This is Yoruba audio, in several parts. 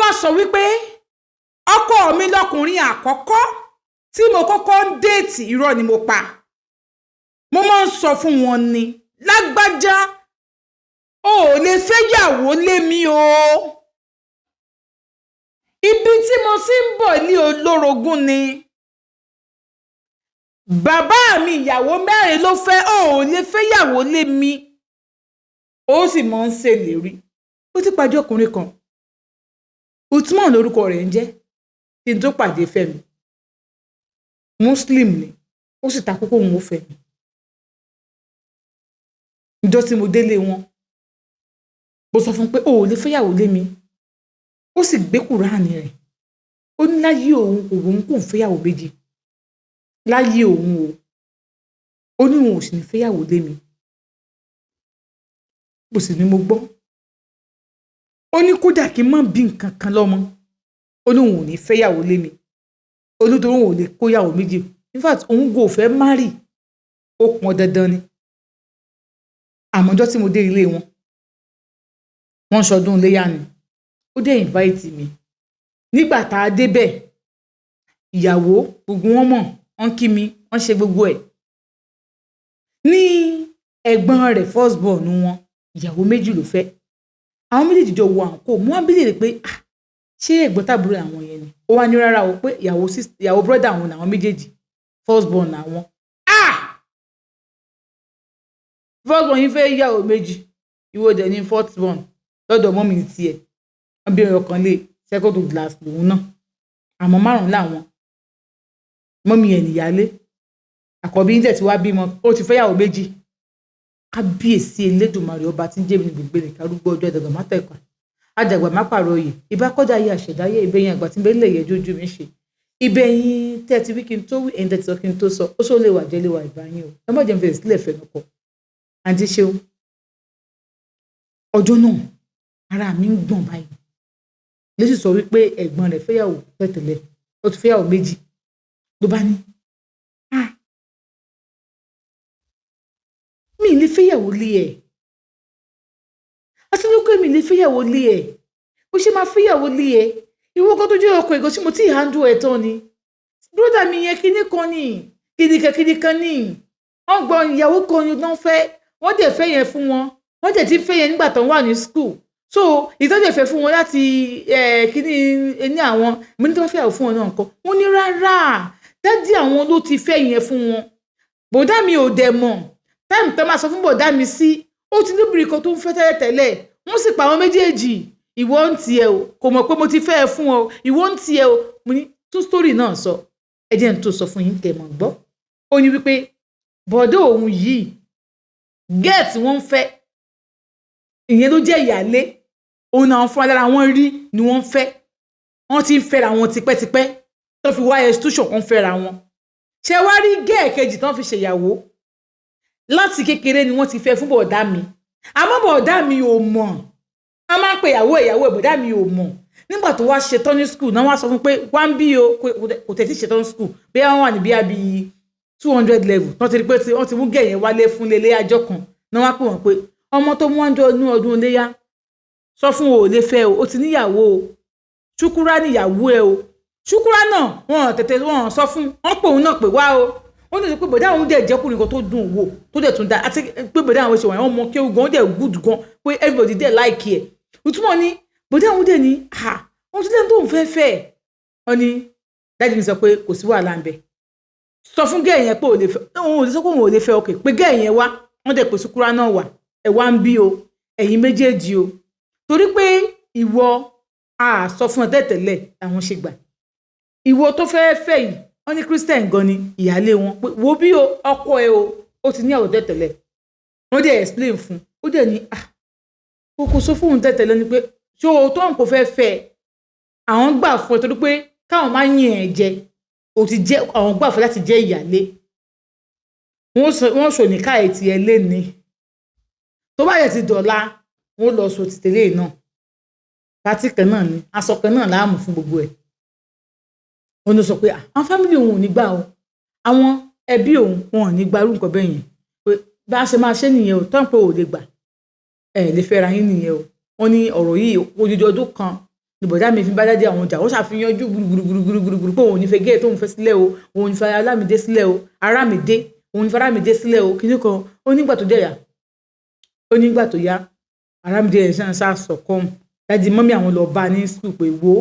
wá sọ wípé ọkọ mi lọkùnrin àkọ́kọ́ tí mo kọ́kọ́ ń déètì, irọ́ ni mo pa. Mo máa ń sọ fún wọn ni, lágbájá o ò lè fẹ́yàwó lé mi o. Ibi tí mo sì ń bọ̀ ní olórogún ni. Bàbá mi ìyàwó 4 ló fẹ́, o ò lè fẹ́yàwó lé mi. Ó sì máa ń ṣèlérí. Ó ti pàdé ọkùnrin kan. Usman lórúkọ rẹ̀ ń jẹ́. Kí n tó pàdé Fẹ́mi. Muslim ni. Ó sì takú kóhun ó fẹ́ mi. Ìjọ́ tí mo délé wọn, mo sọ fún pé o ò lè fẹ́yàwó lé mi. Ó sì gbé Kùránì rẹ̀. Ó ní láyé òun kò fẹ́yàwó méjì. Láyé òun o. Ó ní òun ò sì ní fẹ́yàwó lé mi. Bó sì ni mo gbọ́. Ó ní kódà kí n má bí nǹkan kan lọ́mọ. Ó ní òun ò ní fẹ́yàwó lé mi. Ó ní torí òun ò lè kóyàwó méjì. In fact, òun kò fẹ́ marry. Ó pọn dandan ni. Àmọ́ ọjọ́ tí mo dé ilé wọn, wọ́n ṣọdún iléyá ni. Ó dé invite mi. Nígbà tá a débẹ̀, ìyàwó gbogbo wọn mọ̀, wọ́n kí mi, wọ́n ṣe gbogbo ẹ̀. Ní ẹ̀gbọ́n rẹ̀ first born wọn, ìyàwó 2 ló fẹ́. Àwọn méjèèjì jọ wọ àǹkó. Mo wá bílẹ̀ pé ṣé ẹ̀gbọ́n tàbúrò àwọn yẹn ni? Ó wá ní rárá o, pé ìyàwó brother àwọn làwọn méjèèjì. First born àwọn. First born yín fẹ́ ìyàwó 2. Ìwọ dẹ̀ ní fourth born. Lọ́dọ̀ mọ́mì tiẹ̀. Wọ́n bí ọkàn lé second to last lòun náà. Àmọ́ 5 làwọn. Mọ́mì ẹ̀ níyálé. Àkọ́bí ń tẹ̀ tí wá bímọ. Ó ti fẹ́yàwó 2. Kábíyèsí Elédùmarè ọba tí ń jẹ́ mi gbogbo ní kárúgbó ọjọ́ ẹ̀dọ̀gàn má tẹ̀kọ́. Àjàgbà má pààrọ̀ oyè. Ìbá kọjá ayé àṣẹ̀dáyé, ìbẹ̀yìn àgbà tí ń bẹ lè yẹ jójú mi ṣe. Ìbẹ̀yìn tẹ́ ti wí kí n tó wí, ẹ̀yin tẹ́ ti sọ kí n tó sọ. Ó ṣó lè wà jẹ́ lè wà ìbáyín o. Ẹ má jẹ́ n fèrè sílẹ̀ fẹ́nu kọ. Àǹtí Ṣeun. Ọjọ́ náà, ara mi ń gbọ̀n báyìí. Lésì sọ wípé ẹ̀gbọ́n rẹ̀ fẹ́yàwó tẹ̀tẹ̀lẹ̀. Ó ti fẹ́yàwó 2. Ló bá ní, mi lè fẹ́yàwó lé ẹ̀. Àti wípé mi lè fẹ́yàwó lé ẹ̀. Ó ṣe máa fẹ́yàwó lé ẹ̀. Ìwọ kan tó jẹ́ ọkọ ìgò tí mo ti handle ẹ̀ tán ni. Brother mi yẹn kíní kan ni. Kíní kan ni. Wọ́n gbọ́ ìyàwó kan ni wọ́n fẹ́. Wọ́n dẹ̀ fẹ́ yẹn fún wọn. Wọ́n dẹ̀ ti fẹ́ yẹn nígbà tó wà ní school. So ìtọ́jú ẹ̀fẹ́ fún wọn láti kíní ní àwọn. Mo ní tí wọ́n fẹ́yàwó fún wọn náà nǹkan. Wọ́n ní rárá. Dádì àwọn ló ti fẹ́ yẹn fún wọn. Bọ̀dá mi ò dẹ̀ mọ̀. Táìmù tó máa sọ fún bọ̀dá mi sí, ó ti lóbìnrin kan tó ń fẹ́ tẹ́lẹ̀. Wọ́n sì pa àwọn méjèèjì. Ìwọ ń tiẹ̀ o, kò mọ̀ pé mo ti fẹ́ ẹ fún ọ. Ìwọ ń tiẹ̀ o. Mo ní tún story náà sọ. Ẹ jẹ́ n tó sọ fún yín kẹ́ mọ̀ gbọ́. Ó ní wípé bọ̀dá òun yìí, get wọ́n ń fẹ́. Ìyẹn ló jẹ́ ìyálé. Òun náà fún alára wọn rí ni wọ́n fẹ́. Wọ́n ti ń fẹ́ra wọn tipẹ́tipẹ́. Tó fi wá institution wọ́n fẹ́ra wọn. Ṣé wá rí gẹ́ẹ̀kejì tán fi ṣèyàwó? Láti kékeré ni wọ́n ti fẹ́ fún bọ̀dá mi. Àmọ́ bọ̀dá mi ò mọ̀. Wọ́n máa ń pe ìyàwó bọ̀dá mi ò mọ̀. Nígbà tó wá ṣetán ní school náà wá sọ fún pé wá ń bí o kò tẹ̀ tí ṣetán school bí wọ́n wà ní bí 200 level. Wọ́n ti rí pé wọ́n ti mú gẹ̀yẹn wálé fún lélé àjọ kan. Náà wá pè wọ́n pé ọmọ tó mú ọdún iléyá sọ fún o lè fẹ́ o, ó ti níyàwó o. Ṣúkúrá níyàwó ẹ o. Ṣúkúrá náà wọ́n sọ fún, wọ́n pè òun náà pé wá o. Wọ́n ní pé bọ̀dá àwọn dẹ̀ jẹ́kùnrin kan tó dùn wò tó dẹ̀ tún dá àti pé bọ̀dá àwọn ṣe wọ̀nyí wọ́n mọ kí ogun wọ́n dẹ̀ good gan pé everybody dẹ̀ like ẹ̀. Ìtumọ̀ ni bọ̀dá àwọn dẹ̀ ní wọ́n ti lẹ́nu tó ń fẹ́. Wọ́n ní dájú mi sọ pé kò sí wàhálà ń bẹ. Sọ fún gẹ́ẹ̀ yẹn pé òun ò lè sọ pé òun ò lè fẹ́ ọkẹ́ pé gẹ́ẹ̀ yẹn wá wọ́n dẹ̀ pé Ṣúkúrá náà wà ẹ̀ wá ń bí o ẹ̀yin méjèèjì o. Torí pé ìwọ sọ fún ẹ tẹ́tẹ̀lẹ̀ àwọn ṣe gbà. Ìwọ tó fẹ́ yìí wọ́n ní Christian gan ni ìyálé wọn pé wo bí ọkọ ẹ o ó ti ní àwọ̀ tẹ́tẹ̀lẹ̀. Wọ́n dẹ̀ explain fún ó dẹ̀ ní kò sọ fún òun tẹ́tẹ̀lẹ̀ ni pé ṣé o tó ń kò fẹ́ àwọn gbà fún ẹ torí pé káwọn máa yìn ẹ̀ jẹ o ti jẹ́ àwọn gbà fún láti jẹ́ ìyálé. Wọ́n sọ ní káyẹ̀ ti ẹ lé ní tó bá yẹ ti dọ̀la wọ́n lọ sọ ti tẹ̀lé náà pátì kan náà ni aṣọ kan náà láàmú fún gbogbo ẹ̀. Wọ́n ló sọ pé àwọn fámìlì òun ò ní gbà o, àwọn ẹbí òun wọn ò ní gba irú nǹkan bẹ́ẹ̀ yẹn pé bá a ṣe máa ṣe nìyẹn o tán pé ò lè gbà lè fẹ́ra yín nìyẹn o. Wọ́n ní ọ̀rọ̀ yìí odidi ọdún kan ní bọ̀dá mi fi bá dádì àwọn jà ó ṣàfihànjú gbùrùgbùrùgbùrùgbùrù pé òun ò ní fẹ́ gẹ́ẹ̀ tóun fẹ́ sílẹ̀ o òun ò ní fẹ́ Alámídé sílẹ̀ o Arámídé òun ní fẹ́ Arámídé sílẹ̀ o kíní kan ó nígbà tó dẹ̀ yá ó nígbà tó yá Arámídé ẹ̀ ṣáà sọ̀kọ́m dádì mọ́mí àwọn lọ bá ní skul pé wo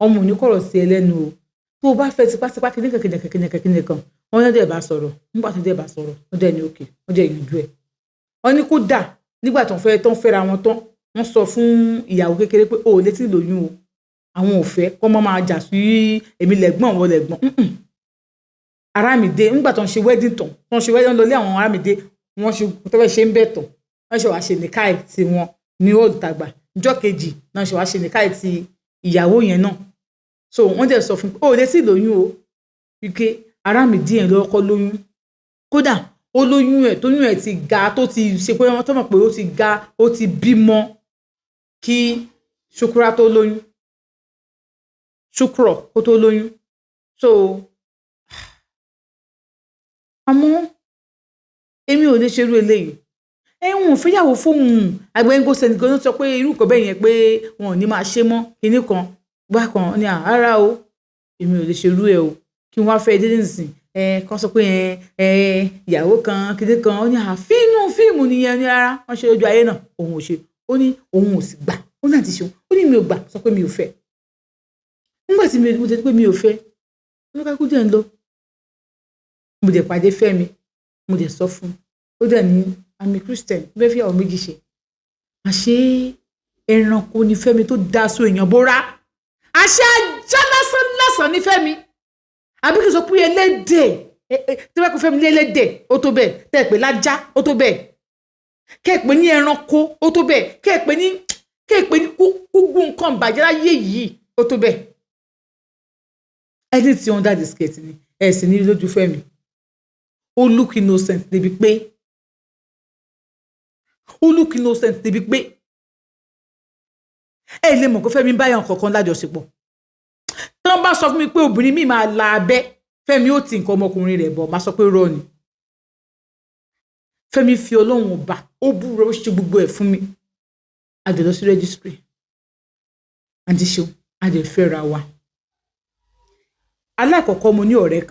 ọmọ ò ní kọ̀rọ̀ sí ẹ lẹ́nu o tó o bá fẹ́ tipátipá kíní kan wọ́n ní dẹ̀ bá sọ̀rọ̀ nígbà tó dẹ̀ bá sọ̀rọ̀ wọ́n dẹ̀ ní òkè wọ́n dẹ̀ yanjú ẹ̀ wọ́n ní kó dà nígbà tó ń fẹ́ra wọn tán wọ́n sọ fún ìyàwó kékeré pé o ò létí lóyún o àwọn ò fẹ́ kọ́ mọ́ máa jà sí èmi lẹ́gbọ́n wọn lẹ́gbọ́n Arámídé nígbà tó ń ṣe wedding tán tó ń ṣe wedding lọlé àwọn Arámídé wọ́n ṣe tó fẹ́ ṣe ń bẹ̀ tán wọ́n ṣe wàá ṣe nìkáì tí wọn ní olùtàgbà ọjọ́ kejì náà ṣe wàá ṣe nìkáì tí ìyàwó yẹn náà so wọ́n dẹ̀ sọ fún pé o ò létí lóyún o wípé Arámídé yẹn lọ́kọ́ lóyún kódà ó lóyún ẹ̀ tóyún ẹ̀ ti ga tó ti ṣe pé wọ́n tó mọ̀ pé ó ti ga ó ti bímọ kí Ṣúkúrà tó lóyún Ṣúkúrọ̀ kó tó lóyún so àmọ́ èmi ò lè ṣerú eléyìí ẹ̀hún fẹ́yàwó fóun àgbẹ̀ngò sẹ́nìkan ló sọ pé irú nǹkan bẹ́ẹ̀ yẹn pé wọn ò ní máa ṣe mọ́ kinní kan bákan ní àárá o èmi ò lè ṣerú ẹ̀ o kí wọ́n á fẹ́ dédé nìsín kan sọ pé ìyàwó kan kinní kan ó ní àfínú fíìmù nìyẹn ní rárá wọ́n ṣe lójú ayé náà òun ò ṣe ó ní òun ò sì gbà ó ní àti ṣe ó ní mi ò gbà sọ pé mi ò fẹ́ nígbà tí mo ti pé mi ò fẹ́ ló ká kú dẹ̀ ń lọ mo dẹ̀ pàdé Fẹ́mi mo dẹ̀ sọ fún ó dẹ̀ ní àmì Christian bẹ́ẹ̀ fi àwọn méjì ṣe àṣé ẹranko ní Fẹ́mi tó dá aṣọ èèyàn bóra àṣé ajá lásán ní Fẹ́mi àbí kí n sọ pé ẹlẹ́dẹ̀ tí wọ́n kó Fẹ́mi ní ẹlẹ́dẹ̀ ó tó bẹ́ẹ̀ tẹ́ ẹ pé lájá ó tó bẹ́ẹ̀ kẹ́ ẹ pé ní ẹranko ó tó bẹ́ẹ̀ kẹ́ ẹ pé ní kúgbù nǹkan bàjẹ́ láyé yìí ó tó bẹ́ẹ̀ ẹni tí under the skirt ni ẹ sì ní lójú Fẹ́mi ó look innocent débi pé ẹ lè mọ̀ pé Fẹ́mi báyọ̀ kankan lájọṣepọ̀ tí wọ́n bá sọ fún mi pé obìnrin mi máa la abẹ́ Fẹ́mi ó ti nǹkan ọmọkùnrin rẹ̀ bọ̀ máa sọ pé rọ́ ni Fẹ́mi fi Ọlọ́run ọba ó búrò ó ṣe gbogbo ẹ̀ fún mi a dẹ̀ lọ sí registry àti ṣe a dẹ̀ fẹ́ra wa alákọ̀ọ́kọ́ mo ní ọ̀rẹ́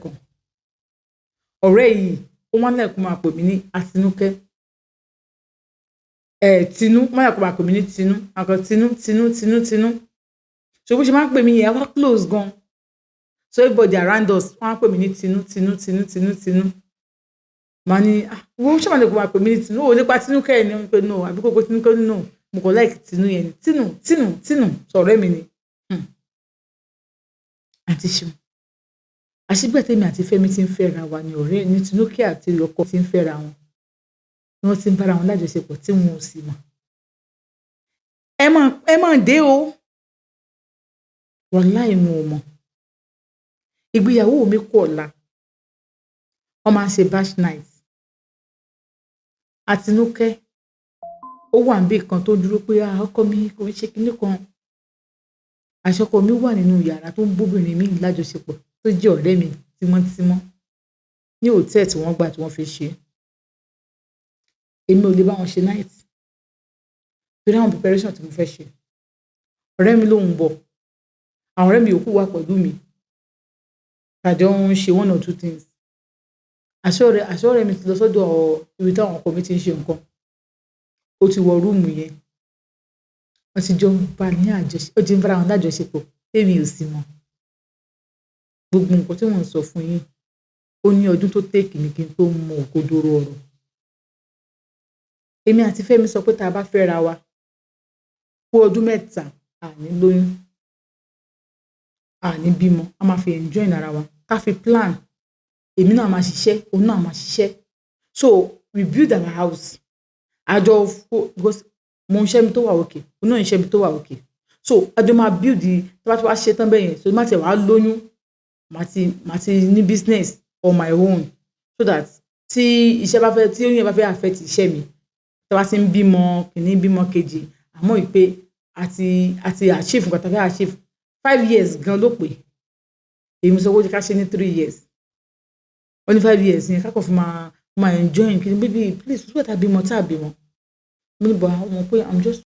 kan ọ̀rẹ́ yìí ó wọ́n lẹ́ẹ̀kọ́ máa pè mí ní Àtinúkẹ́ Tinú máa kọ́ máa pè mí ní Tinú àkọ́ Tinú so bó ṣe máa ń pè mí yẹn wá close gan so everybody around us wọ́n á pè mí ní Tinú màá ní wọ́n ṣe máa lè kọ́ máa pè mí ní Tinú ó nípa Tinúkẹ́ ẹ̀ ní wọ́n pè no àbí kókó Tinúkẹ́ no mo kọ́ like Tinú yẹn ni Tinú sọ̀rọ̀ mi ni àti ṣeun àṣìgbẹ́tẹ̀mí àti Fẹ́mi ti ń fẹ́ra wa ní ọ̀rẹ́ ní Tinúkẹ́ àti ọkọ ti ń fẹ́ra wọn ni wọ́n ti ń bára wọn lájọṣepọ̀ tí wọn ò sì mọ̀ ẹ máa dé o wàláì wọn ò mọ̀ ìgbéyàwó mi kú ọ̀la wọ́n máa ń ṣe bash night Àtinúkẹ́ ó wà níbì kan tó dúró pé ọkọ mi kò ń ṣe kinní kan àṣọkọ mi wà nínú yàrá tó ń bóbìnrin mi lájọṣepọ̀ tó jẹ́ ọ̀rẹ́ mi tímọ́tímọ́ ní hòtẹ́ẹ̀ tí wọ́n gbà tí wọ́n fi ṣe èmi ò lè bá wọn ṣe night torí àwọn preparation tí mo fẹ́ ṣe ọ̀rẹ́ mi ló ń bọ̀ àwọn ọ̀rẹ́ mi yòókù wà pẹ̀lú mi tàjọ ń ṣe one or two things àṣọ ọ̀rẹ́ mi ti lọ sọ́dọ̀ ibi táwọn ọkọ mi ti ń ṣe nǹkan ó ti wọ rúùmù yẹn wọ́n ti jọ ń bá ní àjọṣepọ̀ ó ti ń bára wọn lájọṣepọ̀ èmi ò sì mọ̀ gbogbo nǹkan tí wọ́n ń sọ fún yín ó ní ọdún tó tèkì ní kí n tó mọ òkodoro ọ̀rọ̀ èmi àti Fẹ́mi sọ pé tá a bá fẹ́ra wa fún ọdún 3 àní lóyún àní bímọ a máa fi enjoy ara wa ká fi plan èmi náà máa ṣiṣẹ́ òun náà máa ṣiṣẹ́ so we build our house àjọ mo ń ṣe mi tó wà òkè òun náà ń ṣe mi tó wà òkè so àjọ máa build tí wọ́n ti wá ṣe tán bẹ́ẹ̀ yẹn so má ti wàá lóyún màá ti ní business on my own so that tí iṣẹ́ bá fẹ́ tí oyin bá fẹ́ affect iṣẹ́ mi tí wọ́n ti ń bímọ kìíní bímọ kejì àmọ́ ìpè àti achieve nǹkan tàbí achieve 5 years gan ló pé èmi sọ pé ká ṣe ní 3 years wọ́n ní 5 years yẹn kákọ̀ fún máa enjoy kìíní baby please wíwẹ̀ tàbí mọ mo ní bọ̀ àwọn ọmọ pé I'm just